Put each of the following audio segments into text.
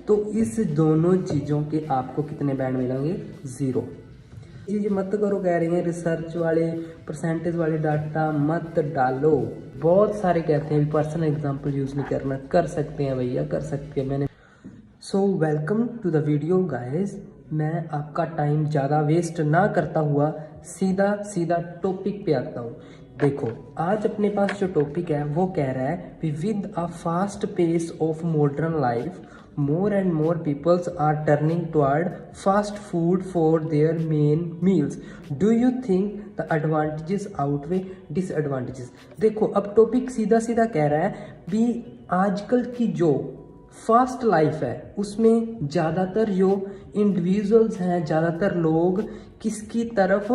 तो इस दोनों चीज़ों के आपको कितने बैंड मिलेंगे? 0। ये मत करो, कह रही हैं रिसर्च वाले परसेंटेज वाले डाटा मत डालो। बहुत सारे कहते हैं पर्सनल एग्जांपल यूज़ नहीं करना, कर सकते हैं भैया, कर सकते हैं। मैंने so welcome to the video guys. मैं आपका टाइम ज़्यादा वेस्ट ना करता हुआ सीधा टॉपिक पे आता हूँ। देखो, आज अपने पास जो टॉपिक है वो कह रहा है कि with a fast pace of modern life more and more peoples are turning toward fast food for their main meals. Do you think the advantages outweigh disadvantages? देखो, अब टॉपिक सीधा कह रहा है भी आजकल की जो फास्ट लाइफ है उसमें ज़्यादातर जो इंडिविजुअल्स हैं, ज़्यादातर लोग किसकी तरफ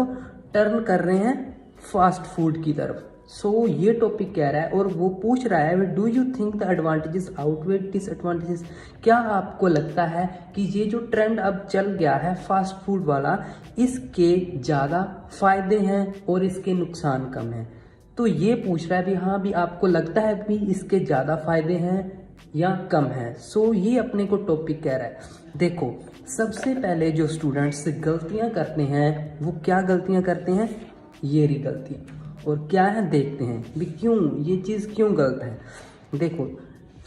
टर्न कर रहे हैं? फास्ट फूड की तरफ। सो ये टॉपिक कह रहा है और वो पूछ रहा है do you think the advantages outweigh disadvantages? क्या आपको लगता है कि ये जो ट्रेंड अब चल गया है फास्ट फूड वाला, इसके ज़्यादा फायदे हैं और इसके नुकसान कम हैं? तो ये पूछ रहा है भी हाँ भी आपको लगता है भी इसके ज़्यादा फायदे हैं या कम है? सो ये अपने को टॉपिक कह रहा है। देखो, सबसे पहले जो स्टूडेंट्स गलतियाँ करते हैं वो क्या गलतियाँ करते हैं? ये रही गलतियाँ। और क्या है देखते हैं भी क्यों ये चीज़ क्यों गलत है। देखो,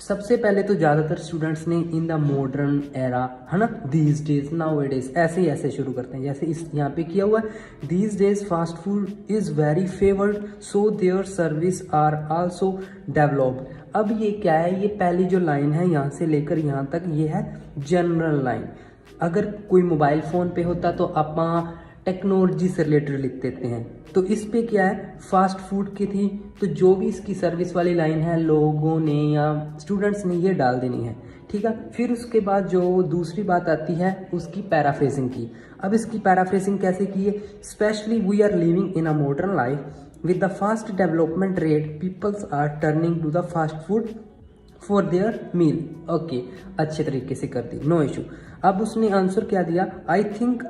सबसे पहले तो ज़्यादातर स्टूडेंट्स ने इन द मॉडर्न एरा, है ना, दीज डेज, नाउ डेज, ऐसे शुरू करते हैं। जैसे इस यहाँ पे किया हुआ है, these days fast food is very favoured so their service are also developed. अब ये क्या है? ये पहली जो लाइन है यहाँ से लेकर यहाँ तक, ये है जनरल लाइन। अगर कोई मोबाइल फ़ोन पे होता तो आप टेक्नोलॉजी से रिलेटेड लिख देते हैं, तो इस पे क्या है? फास्ट फूड की थी, तो जो भी इसकी सर्विस वाली लाइन है लोगों ने या स्टूडेंट्स ने ये डाल देनी है, ठीक है। फिर उसके बाद जो दूसरी बात आती है उसकी पैराफ्रेजिंग की। अब इसकी पैराफ्रेजिंग कैसे की है? Specially we are living in a modern life with the fast development rate peoples are turning to the fast food for their meal. Okay, अच्छे तरीके से कर दी, नो इशू। अब उसने आंसर क्या दिया? I think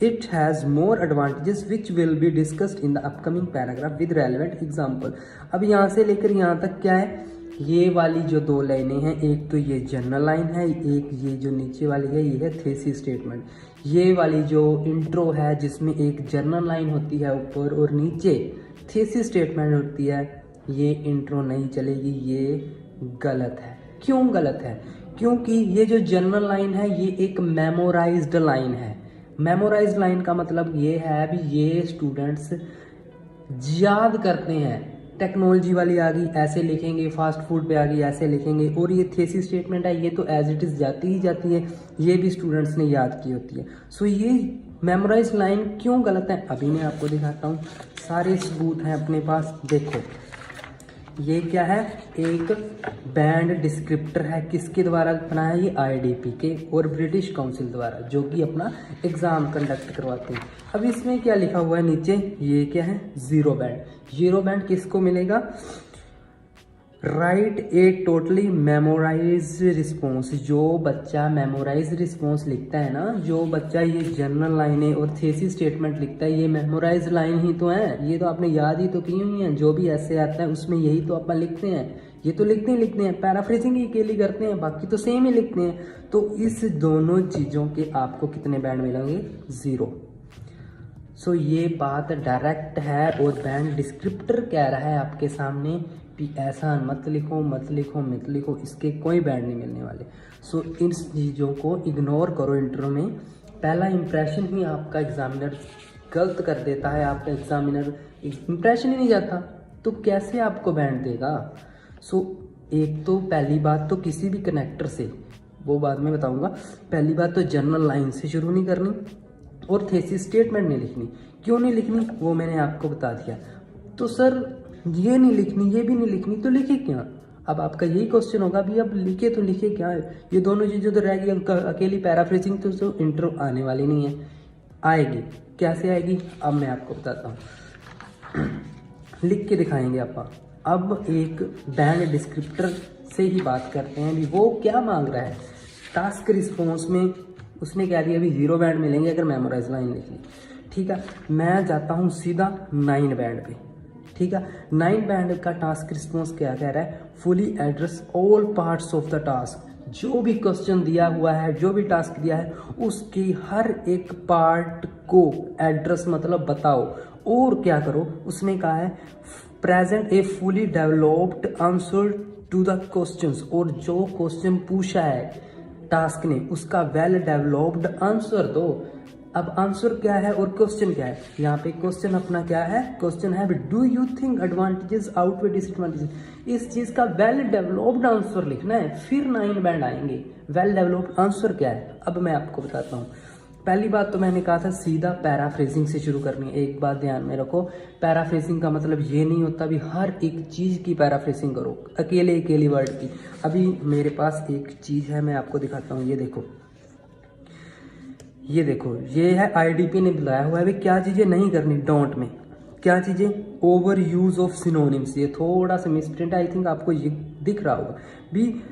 it has more advantages which will be discussed in the upcoming paragraph with relevant example. अब यहाँ से लेकर यहाँ तक क्या है? ये वाली जो दो लाइनें हैं, एक तो ये जनरल लाइन है, एक ये जो नीचे वाली है ये है थेसिस स्टेटमेंट। ये वाली जो इंट्रो है जिसमें एक जनरल लाइन होती है ऊपर और नीचे थेसिस स्टेटमेंट होती है, ये इंट्रो नहीं चलेगी, ये गलत है। क्यों गलत है? क्योंकि ये जो जनरल लाइन है ये एक मेमोराइज्ड लाइन है। मेमोराइज्ड लाइन का मतलब ये है भी ये स्टूडेंट्स याद करते हैं। टेक्नोलॉजी वाली आ गई ऐसे लिखेंगे, फास्ट फूड पे आ गई ऐसे लिखेंगे, और ये थेसिस स्टेटमेंट है ये तो एज इट इज़ जाती ही जाती है, ये भी स्टूडेंट्स ने याद की होती है। सो ये मेमोराइज्ड लाइन क्यों गलत है अभी मैं आपको दिखाता हूँ। सारे सबूत हैं अपने पास। देखो, ये क्या है? एक बैंड डिस्क्रिप्टर है, किसके द्वारा बनाया? ये आईडीपी के और ब्रिटिश काउंसिल द्वारा, जो कि अपना एग्ज़ाम कंडक्ट करवाते हैं। अब इसमें क्या लिखा हुआ है नीचे? ये क्या है? Zero band. जीरो बैंड किसको मिलेगा? Write a totally memorize response. जो बच्चा मेमोराइज रिस्पॉन्स लिखता है ना, जो बच्चा ये जनरल लाइनें और थेसिस स्टेटमेंट लिखता है, ये मेमोराइज लाइन ही तो है, ये तो आपने याद ही तो की हुई है। जो भी ऐसे आता है उसमें यही तो अपन लिखते हैं, ये तो लिखते हैं। पैराफ्रेजिंग ही अकेली करते हैं, बाकी तो सेम ही लिखते हैं। तो इस दोनों चीज़ों के आपको कितने बैंड मिलेंगे? 0। सो ये बात डायरेक्ट है और बैंड डिस्क्रिप्टर कह रहा है आपके सामने कि ऐसा मत लिखो, इसके कोई बैंड नहीं मिलने वाले। सो इन चीज़ों को इग्नोर करो। इंटरव्यू में पहला इंप्रेशन ही आपका एग्जामिनर गलत कर देता है। आपका एग्जामिनर इंप्रेशन ही नहीं जाता तो कैसे आपको बैंड देगा? सो एक तो पहली बात तो किसी भी कनेक्टर से, वो बाद में बताऊंगा, पहली बात तो जनरल लाइन से शुरू नहीं करनी और थेसिस स्टेटमेंट नहीं लिखनी। क्यों नहीं लिखनी वो मैंने आपको बता दिया। तो सर ये नहीं लिखनी, ये भी नहीं लिखनी, तो लिखे क्या? अब आपका यही क्वेश्चन होगा भी अब लिखे तो लिखे क्या? ये दोनों चीज़ें तो रह गई, अकेली पैराफ्रेजिंग तो इंट्रो आने वाली नहीं है। आएगी, कैसे आएगी अब मैं आपको बताता हूँ, लिख के दिखाएंगे आप। अब एक बैंड डिस्क्रिप्टर से ही बात करते हैं भी वो क्या मांग रहा है। टास्क रिस्पॉन्स में उसने कह दिया भी 0 बैंड मिलेंगे अगर मेमोराइज लाइन लिख ली, ठीक है। मैं जाता हूँ सीधा 9 बैंड पे, ठीक है। 9 बैंड का टास्क रिस्पॉन्स क्या कह रहा है? Fully address all parts of the task. जो भी क्वेश्चन दिया हुआ है, जो भी टास्क दिया है, उसकी हर एक पार्ट को एड्रेस मतलब बताओ। और क्या करो, उसने कहा है present a fully developed answer to the questions, और जो क्वेश्चन पूछा है टास्क ने उसका वेल डेवलप्ड आंसर दो। अब आंसर क्या है और क्वेश्चन क्या है, यहाँ पे क्वेश्चन अपना क्या है, क्वेश्चन है do you think advantages outweigh disadvantages, इस चीज का वेल डेवलप्ड आंसर लिखना है, फिर 9 बैंड आएंगे। वेल डेवलप्ड आंसर क्या है, अब मैं आपको बताता हूँ। पहली बात तो मैंने कहा था सीधा पैराफ्रेजिंग से शुरू करनी है। एक बात ध्यान में रखो, पैराफ्रेजिंग का मतलब ये नहीं होता भी हर एक चीज़ की पैराफ्रेजिंग करो, अकेले वर्ड की। अभी मेरे पास एक चीज़ है, मैं आपको दिखाता हूँ। ये देखो, ये है आईडीपी ने बताया हुआ है भी क्या चीज़ें नहीं करनी डोंट में, क्या चीज़ें, ओवर यूज ऑफ सिनोनिम्स। ये थोड़ा सा मिसप्रिंट, आई थिंक आपको ये दिख रहा होगा भी।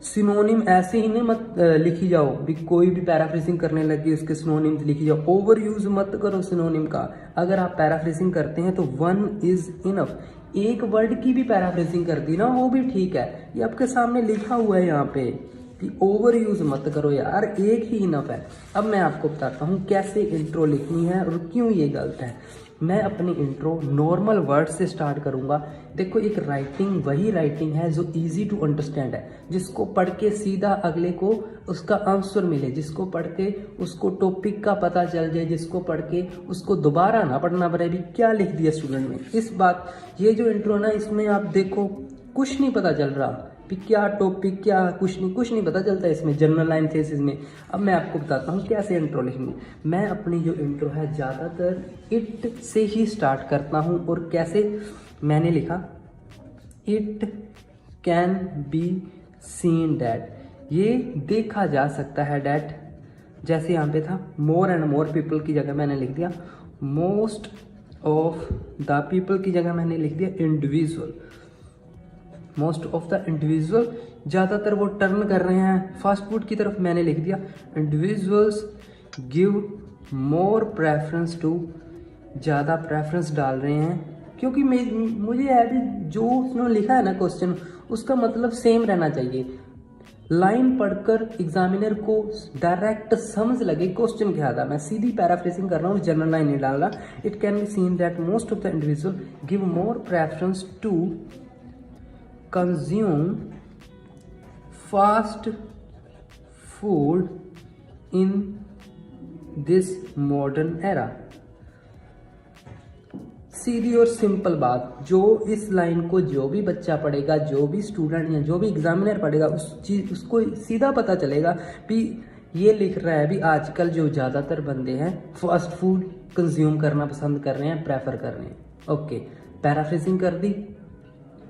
सिनोनिम ऐसे ही नहीं मत लिखी जाओ भी, कोई भी पैराफ्रेजिंग करने लगी उसके सिनोनिम्स लिखी जाओ। ओवर यूज मत करो सिनोनिम का। अगर आप पैराफ्रेजिंग करते हैं तो 1 इज इनफ। एक वर्ड की भी पैराफ्रेजिंग कर दी ना वो भी ठीक है, ये आपके सामने लिखा हुआ है यहाँ पे कि ओवर यूज मत करो यार, एक ही इनफ है। अब मैं आपको बताता हूँ कैसे इंट्रो लिखनी है और क्यों ये गलत है। मैं अपनी इंट्रो नॉर्मल वर्ड से स्टार्ट करूंगा। देखो, एक राइटिंग वही राइटिंग है जो इजी टू अंडरस्टैंड है, जिसको पढ़ के सीधा अगले को उसका आंसर मिले, जिसको पढ़ के उसको टॉपिक का पता चल जाए, जिसको पढ़ के उसको दोबारा ना पढ़ना पड़े भी क्या लिख दिया स्टूडेंट ने। इस बात, ये जो इंट्रो ना, इसमें आप देखो कुछ नहीं पता चल रहा कि क्या टॉपिक, क्या कुछ नहीं पता चलता इसमें, जनरल लाइन थेसिस में। अब मैं आपको बताता हूँ कैसे इंट्रो लिखनी। मैं अपनी जो इंट्रो है ज़्यादातर इट से ही स्टार्ट करता हूँ। और कैसे मैंने लिखा, it can be scene that, ये देखा जा सकता है डैट। जैसे यहाँ पे था मोर एंड मोर पीपल की जगह मैंने लिख दिया मोस्ट ऑफ द पीपल की जगह मैंने लिख दिया individual. Most of the individual, ज़्यादातर वो टर्न कर रहे हैं फास्ट फूड की तरफ, मैंने लिख दिया individuals give more preference to, ज़्यादा प्रेफरेंस डाल रहे हैं। क्योंकि मुझे है भी जो उसने लिखा है ना क्वेश्चन, उसका मतलब सेम रहना चाहिए। लाइन पढ़कर एग्जामिनर को डायरेक्ट समझ लगे क्वेश्चन क्या था। मैं सीधी पैराफ्रेजिंग कर रहा हूँ, जनरल लाइन नहीं डाल रहा। It can be seen that most of the individual give more preference to consume fast food in this modern era। सीधी और सिंपल बात, जो इस लाइन को जो भी बच्चा पढ़ेगा, जो भी स्टूडेंट या जो भी एग्जामिनर पढ़ेगा, उसको सीधा पता चलेगा कि ये लिख रहा है भी आजकल जो ज़्यादातर बंदे हैं फास्ट फूड कंज्यूम करना पसंद कर रहे हैं, प्रेफर कर रहे हैं। ओके, पैराफ्रेजिंग कर दी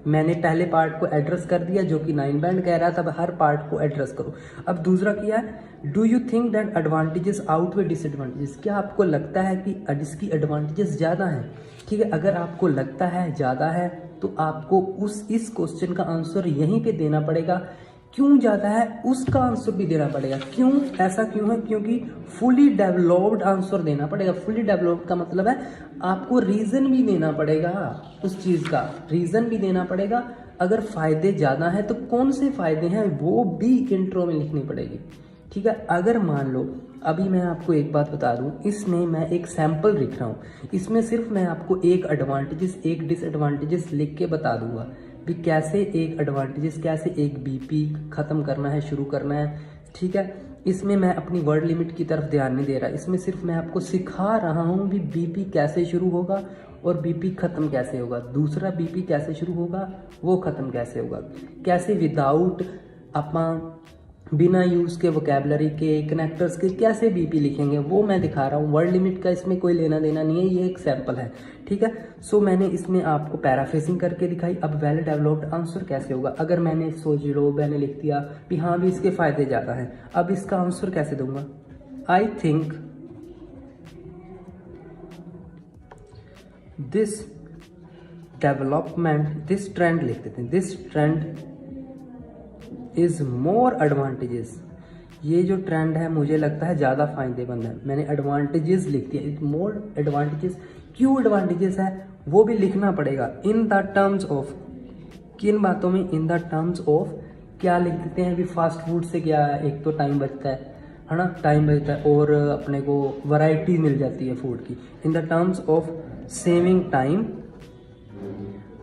मैंने, पहले पार्ट को एड्रेस कर दिया जो कि 9 बैंड कह रहा था, अब हर पार्ट को एड्रेस करो। अब दूसरा किया है, do you think that advantages outweigh disadvantages, क्या आपको लगता है कि इसकी एडवांटेजेस ज़्यादा हैं। ठीक है, अगर आपको लगता है ज़्यादा है तो आपको इस क्वेश्चन का आंसर यहीं पे देना पड़ेगा। क्यों ज़्यादा है उसका आंसर भी देना पड़ेगा। क्यों, ऐसा क्यों है, क्योंकि फुली डेवलप्ड आंसर देना पड़ेगा। फुली डेवलप्ड का मतलब है आपको रीज़न भी देना पड़ेगा, उस चीज़ का रीज़न भी देना पड़ेगा। अगर फ़ायदे ज़्यादा हैं तो कौन से फ़ायदे हैं वो भी इंट्रो में लिखनी पड़ेगी। ठीक है, अगर मान लो अभी मैं आपको एक बात बता दूं, इसमें मैं एक सैम्पल लिख रहा हूँ, इसमें सिर्फ मैं आपको एक एडवांटेजेस एक डिसएडवांटेजेस लिख के बता दूंगा भी कैसे एक एडवांटेजेस, कैसे एक बीपी ख़त्म करना है, शुरू करना है। ठीक है, इसमें मैं अपनी वर्ड लिमिट की तरफ ध्यान नहीं दे रहा, इसमें सिर्फ मैं आपको सिखा रहा हूँ भी बीपी कैसे शुरू होगा और बीपी ख़त्म कैसे होगा। दूसरा बीपी कैसे शुरू होगा वो ख़त्म कैसे होगा, कैसे विदाउट अपना बिना यूज़ के वोकैबलरी के कनेक्टर्स के कैसे बीपी लिखेंगे वो मैं दिखा रहा हूँ। वर्ड लिमिट का इसमें कोई लेना देना नहीं है, ये एक सैम्पल है। ठीक है, सो मैंने इसमें आपको पैराफ्रेजिंग करके दिखाई। अब वेल डेवलप्ड आंसर कैसे होगा, अगर मैंने सोच लो मैंने लिख दिया कि हाँ भी इसके फ़ायदे ज़्यादा हैं, अब इसका आंसर कैसे दूंगा। I think this development, this trend लिख देते हैं, this trend is more advantages, ये जो ट्रेंड है मुझे लगता है ज़्यादा फायदेमंद है। मैंने एडवांटेजेस लिख दिया, इट मोर एडवांटेजेस। क्यों एडवांटेजेस है वो भी लिखना पड़ेगा। इन द टर्म्स ऑफ, किन बातों में, इन द टर्म्स ऑफ क्या लिख देते हैं भी फास्ट फूड से क्या है, एक तो टाइम बचता है ना, टाइम बचता है और अपने को वैरायटी मिल जाती है फूड की। In the terms of saving time,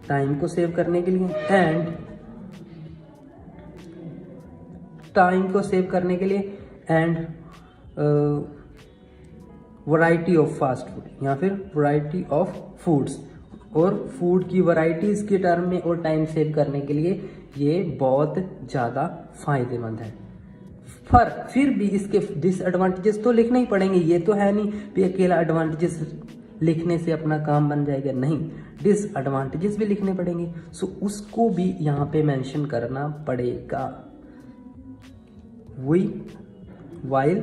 time को सेव करने के लिए, एंड टाइम को सेव करने के लिए and variety of fast food या फिर वैरायटी ऑफ फूड्स, और फूड की वैरायटीज के टर्म में और टाइम सेव करने के लिए ये बहुत ज़्यादा फायदेमंद है। पर फिर भी इसके डिसएडवांटेजेस तो लिखने ही पड़ेंगे, ये तो है नहीं भी अकेला एडवांटेजेस लिखने से अपना काम बन जाएगा, नहीं, डिसएडवांटेजेस भी लिखने पड़ेंगे। सो उसको भी यहाँ पे मेंशन करना पड़ेगा। while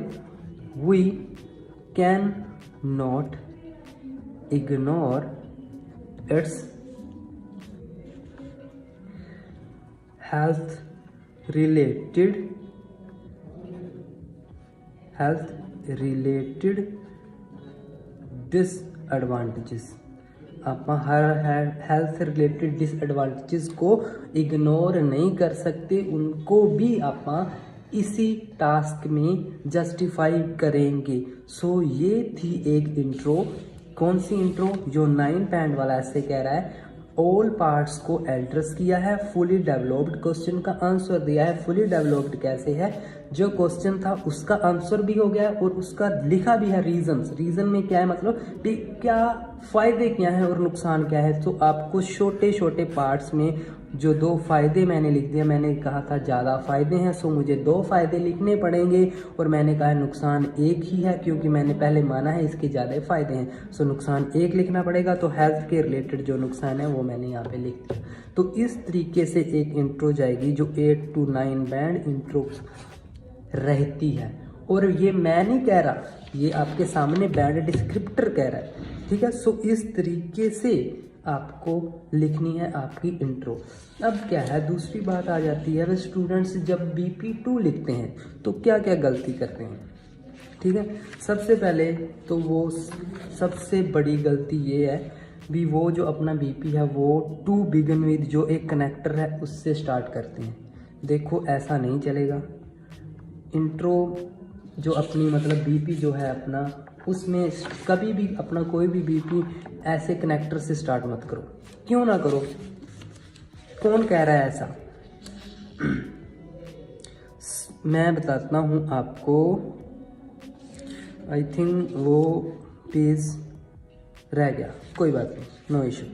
we can not ignore its health related disadvantages। आप हर हेल्थ रिलेटेड डिसएडवांटेजेस को इग्नोर नहीं कर सकते, उनको भी आप इसी टास्क में जस्टिफाई करेंगे। सो ये थी एक इंट्रो। कौन सी इंट्रो? जो 9 पैंड वाला ऐसे कह रहा है ऑल पार्ट्स को एड्रेस किया है, फुली डेवलप्ड क्वेश्चन का आंसर दिया है। फुली डेवलप्ड कैसे है? जो क्वेश्चन था उसका आंसर भी हो गया और उसका लिखा भी है रीजंस। रीजन में क्या है, मतलब कि क्या फायदे क्या है और नुकसान क्या है। तो आपको छोटे छोटे पार्ट्स में जो 2 फायदे मैंने लिख दिया, मैंने कहा था ज़्यादा फायदे हैं सो मुझे 2 फायदे लिखने पड़ेंगे, और मैंने कहा नुकसान 1 ही है क्योंकि मैंने पहले माना है इसके ज़्यादा फायदे हैं। सो नुकसान 1 लिखना पड़ेगा। तो हेल्थ के रिलेटेड जो नुकसान है वो मैंने यहाँ पे लिख दिया। तो इस तरीके से एक इंट्रो जाएगी जो 8 to 9 बैंड इंट्रो रहती है। और ये मैं नहीं कह रहा, ये आपके सामने बैंड डिस्क्रिप्टर कह रहा है, ठीक है। सो इस तरीके से आपको लिखनी है आपकी इंट्रो। अब क्या है, दूसरी बात आ जाती है, वे स्टूडेंट्स जब BP2 लिखते हैं तो क्या क्या गलती करते हैं, ठीक है। सबसे पहले तो वो सबसे बड़ी गलती ये है भी वो जो अपना BP है वो टू बिगिन विद जो एक कनेक्टर है उससे स्टार्ट करते हैं। देखो ऐसा नहीं चलेगा। इंट्रो जो अपनी मतलब BP जो है अपना, उसमें कभी भी अपना कोई भी BP ऐसे कनेक्टर से स्टार्ट मत करो। क्यों ना करो? कौन कह रहा है ऐसा? मैं बताता हूँ आपको। आई थिंक वो पेज रह गया, कोई बात नहीं, नो इशू।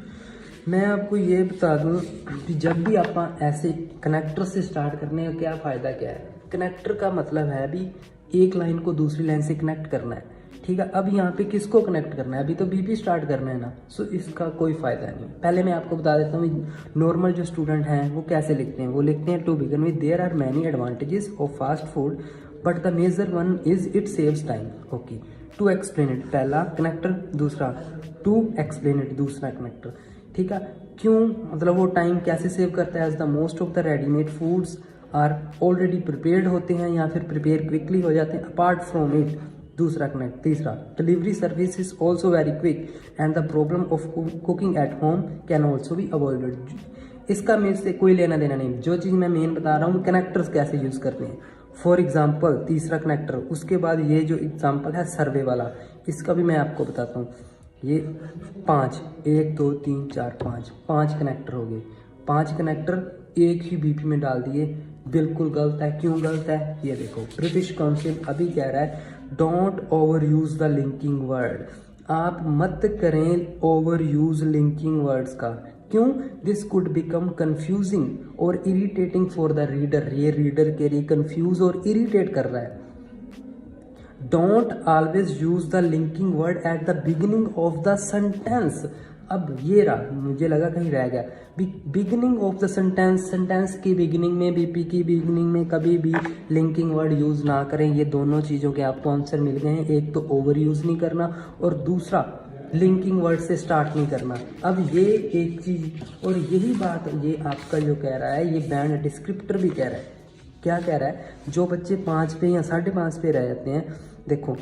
मैं आपको ये बता दूँ कि जब भी आप ऐसे कनेक्टर से स्टार्ट करने का क्या फ़ायदा क्या है। कनेक्टर का मतलब है भी एक लाइन को दूसरी लाइन से कनेक्ट करना है, ठीक है। अब यहाँ पे किसको कनेक्ट करना है? अभी तो BP स्टार्ट करना है ना। सो इसका कोई फ़ायदा नहीं। पहले मैं आपको बता देता हूँ नॉर्मल जो स्टूडेंट हैं वो कैसे लिखते हैं। वो लिखते हैं to begin with there are many advantages of fast food but the major one is it saves time. Okay, to explain it पहला कनेक्टर, दूसरा टू एक्सप्लेन इट दूसरा कनेक्टर, ठीक है। क्यों? मतलब वो टाइम कैसे सेव करता है? As the most of the readymade foods are already prepared होते हैं या फिर प्रिपेयर क्विकली हो जाते हैं। अपार्ट फ्रॉम इट दूसरा कनेक्ट। तीसरा, delivery service is also very quick and the problem of cooking at home can also be avoided. इसका मेरे से कोई लेना देना नहीं। जो चीज़ मैं मेन बता रहा हूँ कनेक्टर्स कैसे यूज़ करते हैं। फॉर एग्जाम्पल तीसरा कनेक्टर, उसके बाद ये जो एग्जाम्पल है सर्वे वाला, इसका भी मैं आपको बताता हूँ। ये 5, 1 2 3 4 5 कनेक्टर हो गए। 5 कनेक्टर एक ही BP में डाल दिए, बिल्कुल गलत है। क्यों गलत है? ये देखो, ब्रिटिश काउंसिल अभी कह रहा है don't over use the linking word. आप मत करें ओवर यूज लिंकिंग वर्ड्स का। क्यों? दिस कुड बिकम कंफ्यूजिंग और इरिटेटिंग फॉर द रीडर। ये रीडर के लिए कंफ्यूज और इरिटेट कर रहा है। Don't always use the linking word at the beginning of the sentence. अब ये रहा, मुझे लगा कहीं रह गया। Beginning of the sentence, sentence की बिगिनिंग में BP की बिगिनिंग में कभी भी लिंकिंग वर्ड यूज़ ना करें। ये दोनों चीज़ों के आपको आंसर मिल गए हैं। एक तो ओवर यूज़ नहीं करना और दूसरा लिंकिंग वर्ड से स्टार्ट नहीं करना। अब ये एक चीज़, और यही बात ये आपका जो कह रहा है ये बैंड डिस्क्रिप्टर भी कह रहा है। क्या कह रहा है? जो बच्चे 5 पे या 5.5 पे रह जाते हैं, देखो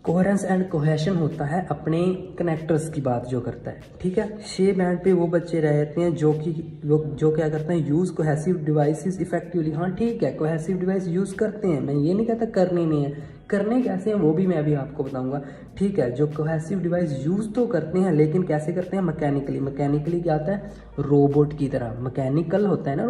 कोहेरेंस एंड कोहेशन होता है अपने कनेक्टर्स की बात जो करता है, ठीक है। 6 बैंड पे वो बच्चे रहते हैं जो क्या करते हैं, यूज़ कोहेसिव डिवाइसेस इफेक्टिवली। हाँ ठीक है, कोहेसिव डिवाइस यूज़ करते हैं, मैं ये नहीं कहता करने नहीं है, करने कैसे हैं वो भी मैं अभी आपको बताऊंगा, ठीक है। जो कोहेसिव डिवाइस यूज़ तो करते हैं, लेकिन कैसे करते हैं, मैकेनिकली क्या आता है, रोबोट की तरह, मैकेनिकल होता है ना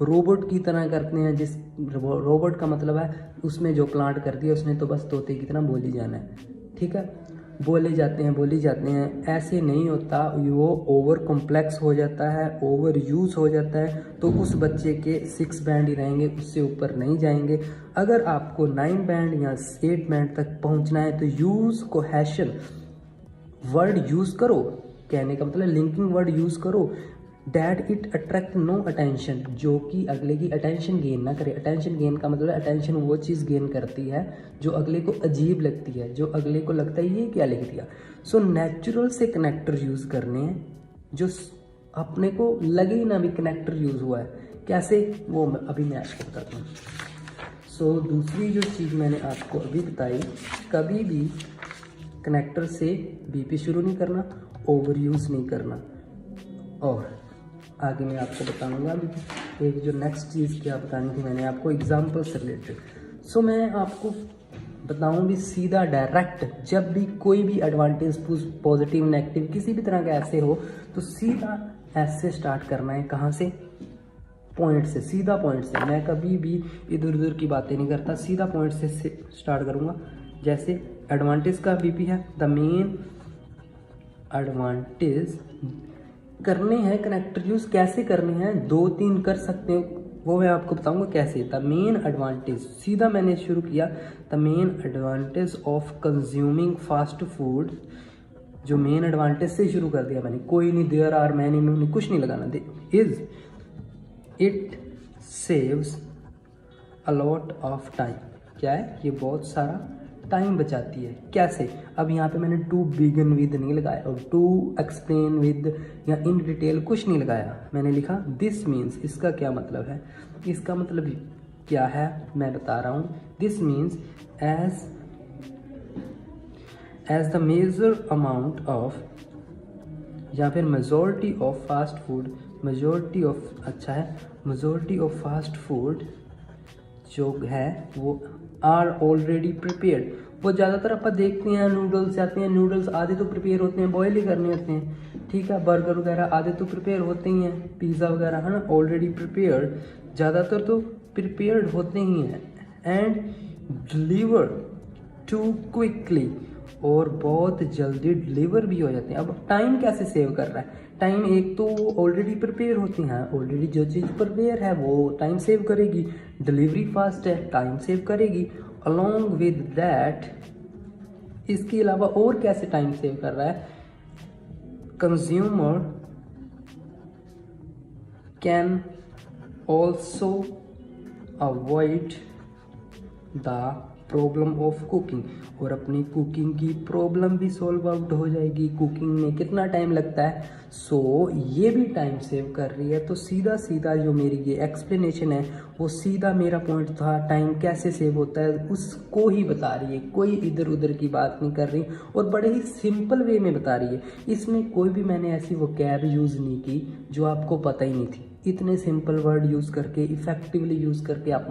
रोबोट की तरह करते हैं। जिस रोबोट का मतलब है उसमें जो प्लांट कर दिया उसने तो बस तोते की तरह बोली जाना है, ठीक है। बोले जाते हैं, ऐसे नहीं होता, वो ओवर कॉम्प्लेक्स हो जाता है, ओवर यूज़ हो जाता है, तो उस बच्चे के 6 बैंड ही रहेंगे, उससे ऊपर नहीं जाएंगे। अगर आपको 9 बैंड या 8 बैंड तक पहुंचना है तो यूज़ कोहेशन वर्ड यूज़ करो, कहने का मतलब लिंकिंग वर्ड यूज़ करो, that it attract no attention, जो कि अगले की अटेंशन गेन ना करे। अटेंशन गेन का मतलब अटेंशन वो चीज़ गेन करती है जो अगले को अजीब लगती है, जो अगले को लगता है ये क्या लिख दिया। सो नेचुरल से कनेक्टर यूज़ करने हैं जो अपने को लगे ही ना भी कनेक्टर यूज़ हुआ है, कैसे वो अभी मैं आपको बताता हूँ। सो दूसरी जो चीज़ मैंने आपको अभी बताई, कभी भी कनेक्टर से बीपी शुरू नहीं करना, ओवर यूज़ नहीं करना। और आगे मैं आपको बताऊंगा एक जो नेक्स्ट चीज़ क्या बतानी थी मैंने आपको, एग्जाम्पल से रिलेटेड। सो मैं आपको बताऊं भी सीधा डायरेक्ट, जब भी कोई भी एडवांटेज पॉजिटिव नेगेटिव किसी भी तरह का ऐसे हो तो सीधा ऐसे स्टार्ट करना है। कहाँ से, पॉइंट से, सीधा पॉइंट से। मैं कभी भी इधर उधर की बातें नहीं करता, सीधा पॉइंट से स्टार्ट करूँगा। जैसे एडवांटेज का बीपी है, द मेन एडवांटेज करने हैं कनेक्टर यूज़, कैसे करने हैं, 2-3 कर सकते हो, वो मैं आपको बताऊंगा कैसे। द मेन एडवांटेज, सीधा मैंने शुरू किया, the main advantage of consuming fast food, जो मेन एडवांटेज से शुरू कर दिया मैंने, कोई नहीं देयर आर मैनी कुछ नहीं लगाना, is it saves a lot of time. क्या है, ये बहुत सारा टाइम बचाती है। कैसे, अब यहाँ पे मैंने टू बिगिन विद नहीं लगाया और टू एक्सप्लेन विद या इन डिटेल कुछ नहीं लगाया, मैंने लिखा दिस मीन्स। इसका क्या मतलब है, इसका मतलब क्या है मैं बता रहा हूँ। This means as the major amount of, या फिर majority of fast food, majority of अच्छा है, मेजॉरिटी ऑफ फास्ट फूड जो है वो आर ऑलरेडी प्रिपेयर्ड। वो ज़्यादातर आप देखते हैं नूडल्स आते हैं, नूडल्स आधे तो प्रिपेयर होते हैं, बॉयल ही करने होते हैं, ठीक है। बर्गर वगैरह आधे तो प्रिपेयर होते ही हैं, पिज़्ज़ा वगैरह है ना ऑलरेडी प्रिपेयर्ड, ज़्यादातर तो प्रिपेयर्ड होते ही हैं। एंड डिलीवर टू क्विकली, और बहुत जल्दी डिलीवर भी हो जाते हैं। अब टाइम कैसे सेव कर रहा है, टाइम एक तो वो ऑलरेडी प्रिपेयर होती हैं, ऑलरेडी जो चीज़ प्रिपेयर है वो टाइम सेव करेगी, डिलीवरी फास्ट है टाइम सेव करेगी। अलोंग विद दैट, इसके अलावा और कैसे टाइम सेव कर रहा है, consumer can also avoid the problem of cooking, और अपनी कुकिंग की प्रॉब्लम भी सॉल्व आउट हो जाएगी। कुकिंग में कितना टाइम लगता है, सो ये भी टाइम सेव कर रही है। तो सीधा सीधा जो मेरी ये एक्सप्लेनेशन है वो सीधा मेरा पॉइंट था, टाइम कैसे सेव होता है उसको ही बता रही है, कोई इधर उधर की बात नहीं कर रही, और बड़े ही सिंपल वे में बता रही है। इसमें कोई भी मैंने ऐसी वो कैब यूज़ नहीं की जो आपको पता ही नहीं थी। इतने सिंपल वर्ड यूज़ करके, इफेक्टिवली यूज़ करके आप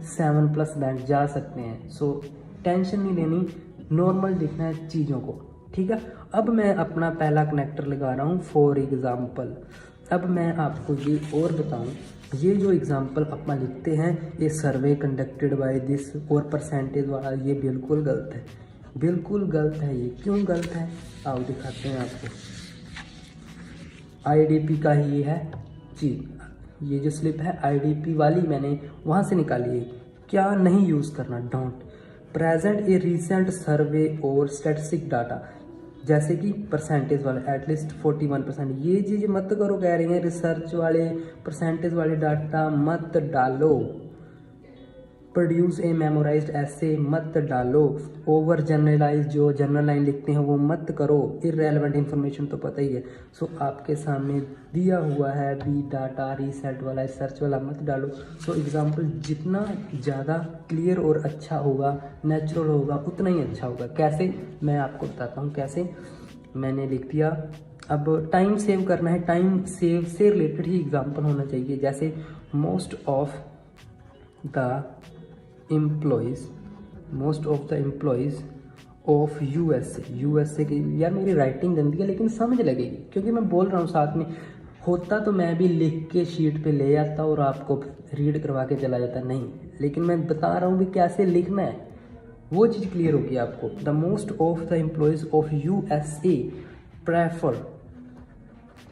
7+ बैंड जा सकते हैं। सो टेंशन नहीं लेनी, नॉर्मल दिखना है चीज़ों को, ठीक है। अब मैं अपना पहला कनेक्टर लगा रहा हूँ फॉर एग्ज़ाम्पल। अब मैं आपको ये और बताऊँ, ये जो एग्ज़ाम्पल अपना लिखते हैं, ये सर्वे कंडक्टेड बाय दिस और परसेंटेज वाला, ये बिल्कुल गलत है, बिल्कुल गलत है। ये क्यों गलत है, आओ दिखाते हैं आपको। IDP का ही है जी, ये जो स्लिप है IDP वाली मैंने वहाँ से निकाली है। क्या नहीं यूज़ करना, डोंट प्रेजेंट ए रिसेंट सर्वे और स्टैटिस्टिक डाटा, जैसे कि परसेंटेज वाला एटलीस्ट 41%, ये चीज़ मत करो, कह रही हैं रिसर्च वाले परसेंटेज वाले डाटा मत डालो, प्रोड्यूस ए मेमोराइज्ड ऐसे मत डालो, ओवर जनरलाइज जो जनरल लाइन लिखते हैं वो मत करो, इररेलेवेंट इन्फॉर्मेशन तो पता ही है। सो आपके सामने दिया हुआ है बी डाटा रीसेट वाला, सर्च वाला मत डालो। सो एग्जाम्पल जितना ज़्यादा क्लियर और अच्छा होगा, नेचुरल होगा, उतना ही अच्छा होगा। कैसे, मैं आपको बताता हूँ कैसे। मैंने लिख दिया, अब टाइम सेव करना है, टाइम सेव से रिलेटेड ही एग्जाम्पल होना चाहिए। जैसे most of the employees of USA की, यार मेरी राइटिंग गंदी है लेकिन समझ लगेगी क्योंकि मैं बोल रहा हूँ साथ में। होता तो मैं भी लिख के शीट पे ले आता और आपको रीड करवा के चला जाता, नहीं, लेकिन मैं बता रहा हूँ भी कैसे लिखना है, वो चीज़ क्लियर होगी आपको। The most of the employees of USA prefer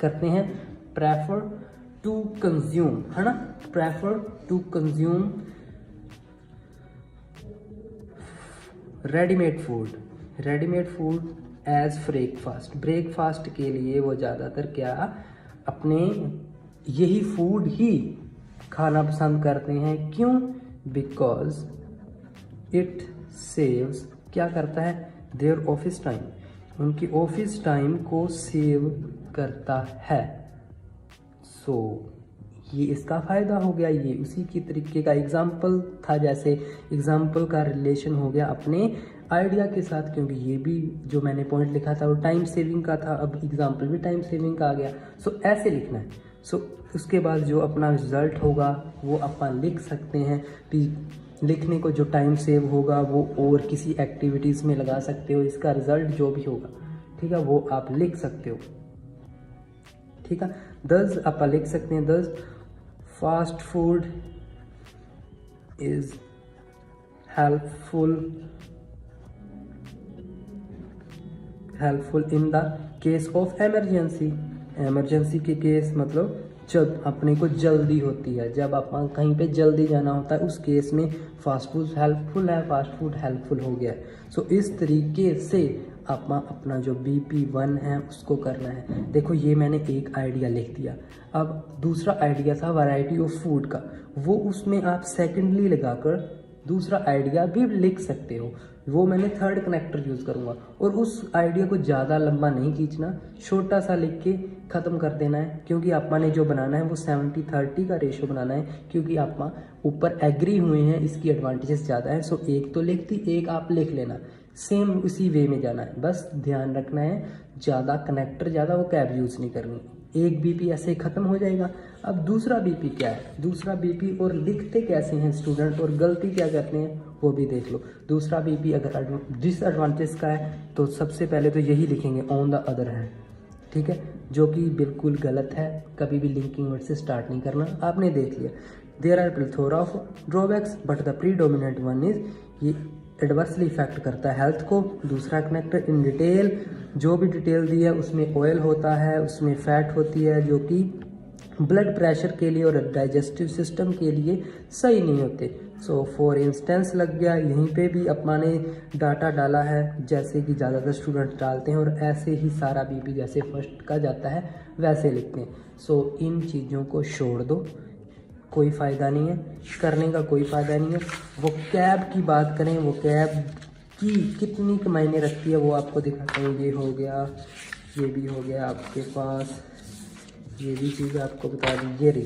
करते हैं, प्रेफर टू कंज्यूम, है ना, prefer to consume readymade food as breakfast के लिए वो ज़्यादातर क्या अपने यही फूड ही खाना पसंद करते हैं। क्यों? बिकॉज इट सेव्स, क्या करता है, देयर ऑफिस टाइम, उनकी ऑफिस टाइम को सेव करता है। सो ये इसका फ़ायदा हो गया, ये उसी की तरीके का एग्जाम्पल था। जैसे एग्जाम्पल का रिलेशन हो गया अपने आइडिया के साथ, क्योंकि ये भी जो मैंने पॉइंट लिखा था वो टाइम सेविंग का था, अब एग्जाम्पल भी टाइम सेविंग का आ गया। सो ऐसे लिखना है। सो उसके बाद जो अपना रिजल्ट होगा वो अपन लिख सकते हैं कि लिखने को जो टाइम सेव होगा वो और किसी एक्टिविटीज़ में लगा सकते हो, इसका रिजल्ट जो भी होगा, ठीक है, वो आप लिख सकते हो, ठीक है। 10 आप लिख सकते हैं, 10 fast food is helpful in the case of emergency के केस, मतलब जब अपने को जल्दी होती है, जब अपन कहीं पे जल्दी जाना होता है, उस केस में फास्ट फूड हेल्पफुल हो गया है। सो इस तरीके से अपना जो BP1 है उसको करना है। देखो ये मैंने एक आइडिया लिख दिया। अब दूसरा आइडिया था वैरायटी ऑफ फूड का, वो उसमें आप सेकेंडली लगाकर दूसरा आइडिया भी लिख सकते हो, वो मैंने थर्ड कनेक्टर यूज़ करूँगा। और उस आइडिया को ज़्यादा लंबा नहीं खींचना, छोटा सा लिख के ख़त्म कर देना है, क्योंकि आपा ने जो बनाना है वो 70-30 का रेशो बनाना है, क्योंकि आपा ऊपर एग्री हुए हैं इसकी एडवांटेजेस ज़्यादा है। सो एक तो लिख दी, एक आप लिख लेना, सेम उसी वे में जाना है। बस ध्यान रखना है ज़्यादा कनेक्टर, ज़्यादा वो कैब यूज़ नहीं करनी। एक BP ऐसे ख़त्म हो जाएगा। अब दूसरा BP क्या है, दूसरा BP और लिखते कैसे हैं स्टूडेंट और गलती क्या करते हैं वो भी देख लो। दूसरा BP अगर डिसएडवांटेज का है तो सबसे पहले तो यही लिखेंगे ऑन द अदर हैंड, ठीक है, जो कि बिल्कुल गलत है। कभी भी लिंकिंग वर्ड से स्टार्ट नहीं करना, आपने देख लिया। There are plethora of drawbacks but the predominant one is, ये एडवर्सली इफेक्ट करता है हेल्थ को। दूसरा कनेक्टर इन डिटेल, जो भी डिटेल दी है उसमें ऑयल होता है, उसमें फैट होती है, जो कि ब्लड प्रेशर के लिए और डाइजेस्टिव सिस्टम के लिए सही नहीं होते। सो फॉर इंस्टेंस लग गया, यहीं पे भी अपना ने डाटा डाला है जैसे कि ज़्यादातर स्टूडेंट डालते हैं, और ऐसे ही सारा BP जैसे फर्स्ट का जाता है वैसे लिखते हैं। सो इन चीज़ों को छोड़ दो, कोई फ़ायदा नहीं है करने का, कोई फ़ायदा नहीं है। वो कैब की बात करें, वो कैब की कितनी मायने रखती है वो आपको दिखाता हूँ। ये हो गया, ये भी हो गया आपके पास, ये भी चीज़ आपको बता दी। ये रही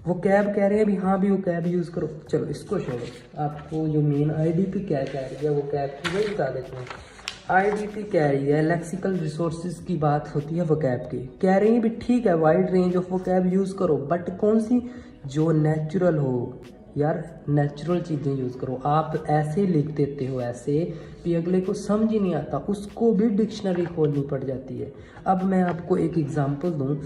वो कैब कह रहे हैं भी, हाँ भी वो कैब यूज़ करो। चलो इसको छोड़ो, आपको जो मेन IDP क्या कह रही है वो कैब की वो बता देते हैं। IDP कह रही है लेक्सिकल रिसोर्सेज की बात होती है वोकैब की, कह रही है भी ठीक है wide range of vocab use करो, बट कौन सी, जो नेचुरल हो। यार नेचुरल चीज़ें यूज़ करो। आप ऐसे लिख देते हो ऐसे कि अगले को समझ ही नहीं आता, उसको भी डिक्शनरी खोलनी पड़ जाती है। अब मैं आपको एक एग्जांपल दूं।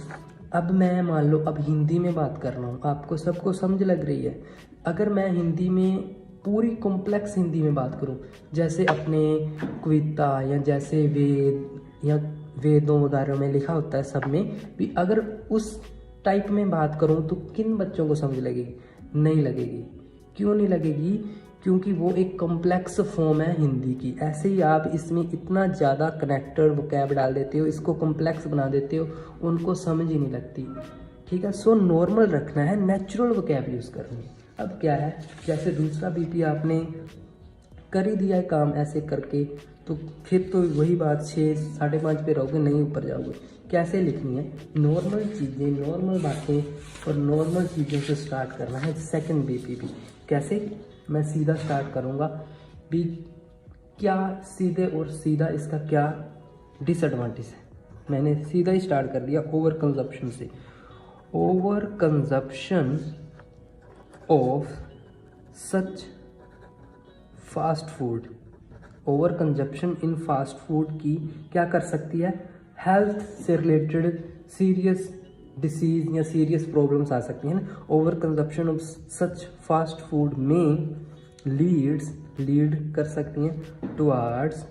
अब मैं मान लो अब हिंदी में बात कर रहा हूँ, आपको सबको समझ लग रही है। अगर मैं हिंदी में पूरी कॉम्प्लेक्स हिंदी में बात करूं, जैसे अपने कविता या जैसे वेद या वेदों वगैरह में लिखा होता है सब में भी, अगर उस टाइप में बात करूं तो किन बच्चों को समझ लगेगी? नहीं लगेगी। क्यों नहीं लगेगी? क्योंकि वो एक कॉम्प्लेक्स फॉर्म है हिंदी की। ऐसे ही आप इसमें इतना ज़्यादा कनेक्टर वोकैब डाल देते हो, इसको कॉम्प्लेक्स बना देते हो, उनको समझ ही नहीं लगती। ठीक है, सो नॉर्मल रखना है, नेचुरल वोकैब यूज़ करनी है। अब क्या है, जैसे दूसरा बीपी आपने कर ही दिया है काम ऐसे करके, तो फिर तो वही बात 6 5.5 पे रहोगे, नहीं ऊपर जाओगे। कैसे लिखनी है, नॉर्मल चीज़ें, नॉर्मल बातें और नॉर्मल चीज़ों से स्टार्ट करना है सेकंड बीपी भी। कैसे, मैं सीधा स्टार्ट करूँगा भी, क्या सीधे और सीधा इसका क्या डिसएडवांटेज है। मैंने सीधा ही स्टार्ट कर दिया ओवर कंजप्शन से। Over consumption of such fast food, over consumption in fast food की क्या कर सकती है, हेल्थ से रिलेटेड सीरियस डिसीज या सीरियस प्रॉब्लम्स आ सकती हैं ना। Over consumption of such fast food में लीड कर सकती हैं towards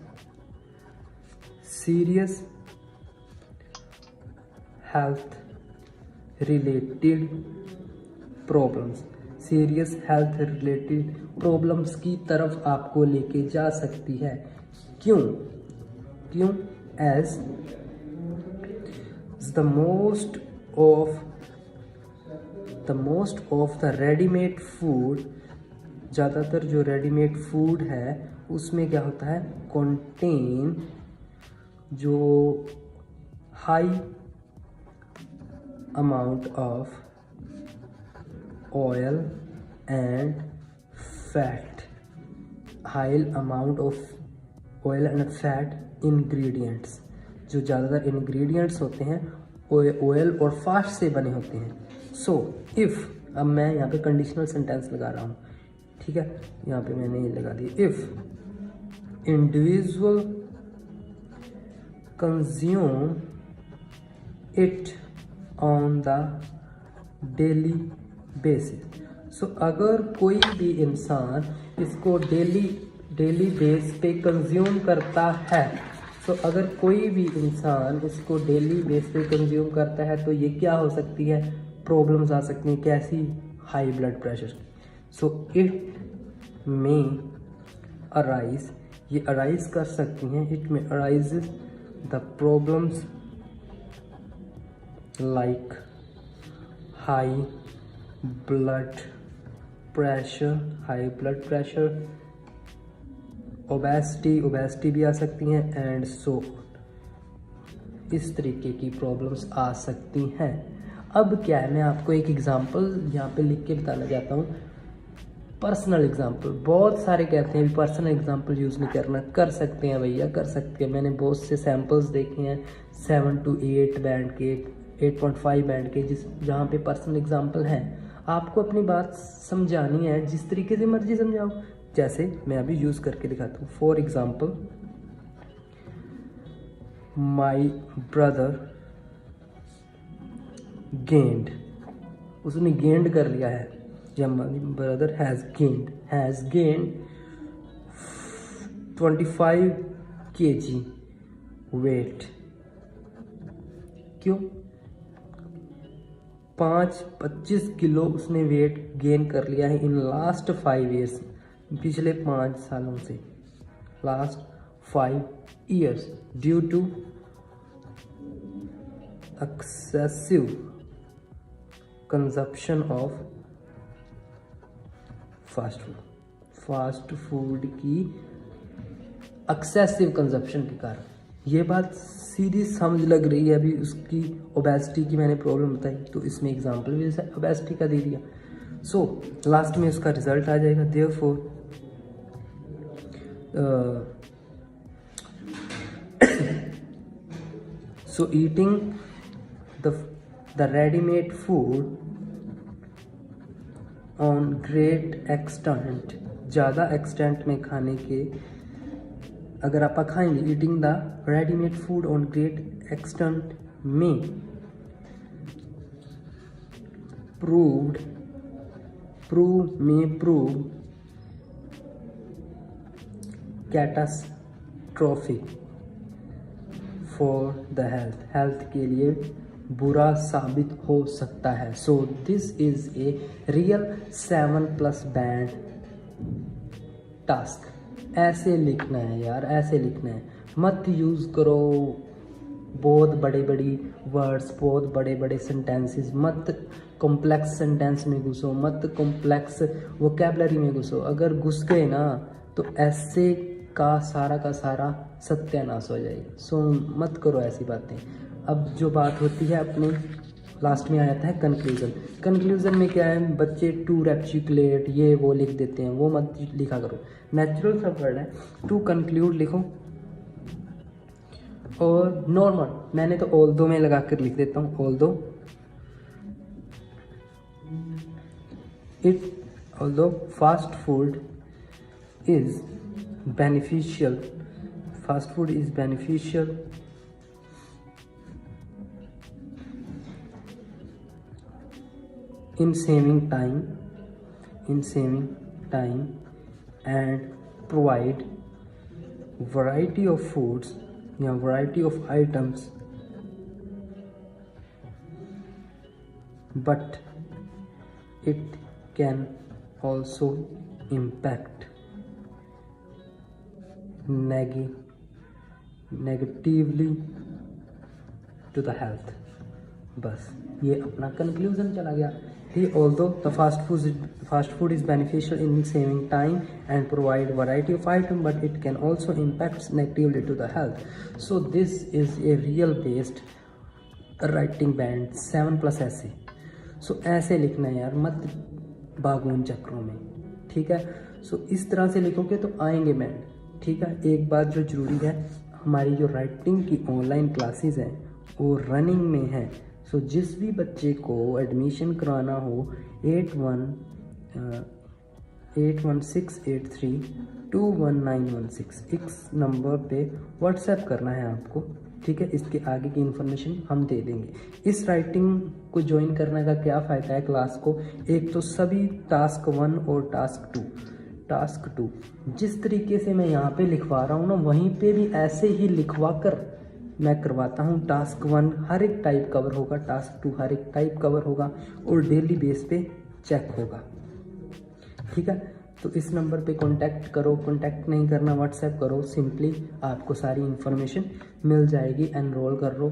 serious health related problems, serious health related problems की तरफ आपको लेके जा सकती है। क्यों as the most of the readymade food, ज़्यादातर जो रेडीमेड फूड है उसमें क्या होता है, कंटेन जो high amount of oil and fat, high amount of oil and fat ingredients, जो ज़्यादातर इंग्रेडिएंट्स होते हैं ऑयल और फैट से बने होते हैं। सो इफ़, अब मैं यहाँ पे कंडीशनल सेंटेंस लगा रहा हूँ, ठीक है, यहाँ पे मैंने ये लगा दिया, if individual consume it on the daily basis. So अगर कोई भी इंसान इसको डेली बेस पे कंज्यूम करता है, सो अगर कोई भी इंसान इसको डेली बेस पे कंज्यूम करता है तो ये क्या हो सकती है, प्रॉब्लम्स आ सकती हैं। कैसी, high blood pressure. So it में अराइज, ये अराइज कर सकती हैं, इट में arise the problems like high blood pressure, obesity भी आ सकती हैं, एंड सो इस तरीके की प्रॉब्लम्स आ सकती हैं। अब क्या है, मैं आपको एक एग्जांपल यहाँ पे लिख के बताना चाहता हूँ, पर्सनल एग्जांपल। बहुत सारे कहते हैं पर्सनल एग्जांपल यूज़ नहीं करना, कर सकते हैं भैया, कर सकते हैं। मैंने बहुत से सैम्पल्स देखे हैं 7 to 8 बैंड के, 8.5 बैंड के, जहाँ पे पर्सनल एग्जांपल हैं। आपको अपनी बात समझानी है, जिस तरीके से मर्जी समझाओ। जैसे मैं अभी यूज़ करके दिखाता हूँ। For example, my brother gained, उसने गेंड कर लिया है, या my brother has gained 25 kg weight. क्यों, 25 किलो उसने वेट गेन कर लिया है इन लास्ट 5 ईयर्स, पिछले 5 सालों से, last 5 years, due to excessive consumption of fast food की एक्सेसिव कंजप्शन के कारण। ये बात सीधी समझ लग रही है। अभी उसकी ओबेसिटी की मैंने प्रॉब्लम बताई, तो इसमें एग्जांपल भी जैसे ओबेसिटी का दे दिया। सो लास्ट में उसका रिजल्ट आ जाएगा। Therefore so eating the readymade food on great extent, ज़्यादा एक्सटेंट में खाने के, अगर आप खाएंगे, eating the readymade food on great extent में prove catastrophic for the health के लिए बुरा साबित हो सकता है। So this is a real 7+ band task. ऐसे लिखना है यार, ऐसे लिखना है। मत यूज़ करो बहुत बड़ी वर्ड्स, बहुत बड़े सेंटेंसेस मत कॉम्प्लेक्स सेंटेंस में घुसो मत, कॉम्प्लेक्स वोकैबलरी में घुसो। अगर घुस गए ना तो ऐसे का सारा सत्यानाश हो जाएगी। सो मत करो ऐसी बातें। अब जो बात होती है अपने लास्ट में आ जाता है कंक्लूजन। कंक्लूजन में क्या है, बच्चे टू रेप्टिकुलेट ये वो लिख देते हैं, वो मत लिखा करो। नेचुरल सा वर्ड है, टू कंक्लूड लिखो। और नॉर्मल मैंने तो ऑल्दो में लगा कर लिख देता हूँ, although fast food is beneficial, fast food is beneficial in saving time and provide variety of foods या variety of items, but it can also impact negatively to the health। बस ये अपना कंक्लूजन चला गया। Although the fast food is beneficial in saving time and provide variety of items, but it can also impact negatively to the health। So this is a real based writing band 7+ essay। So ऐसे लिखना है यार, मत भागो उन चक्रों में, ठीक है। सो इस तरह से लिखोगे तो आएंगे बैंड, ठीक है। एक बात जो ज़रूरी है, हमारी जो राइटिंग की ऑनलाइन क्लासेस हैं वो रनिंग में है। सो जिस भी बच्चे को एडमिशन कराना हो 811683219116 इस नंबर पे व्हाट्सएप करना है आपको, ठीक है। इसके आगे की इन्फॉर्मेशन हम दे देंगे। इस राइटिंग को ज्वाइन करने का क्या फ़ायदा है क्लास को, एक तो सभी टास्क 1 और टास्क 2 जिस तरीके से मैं यहाँ पे लिखवा रहा हूँ ना, वहीं पे भी ऐसे ही लिखवा कर मैं करवाता हूँ। टास्क 1 हर एक टाइप कवर होगा, टास्क 2 हर एक टाइप कवर होगा और डेली बेस पे चेक होगा, ठीक है। तो इस नंबर पे कांटेक्ट करो, कांटेक्ट नहीं करना व्हाट्सएप करो, सिंपली आपको सारी इन्फॉर्मेशन मिल जाएगी। एनरोल कर लो,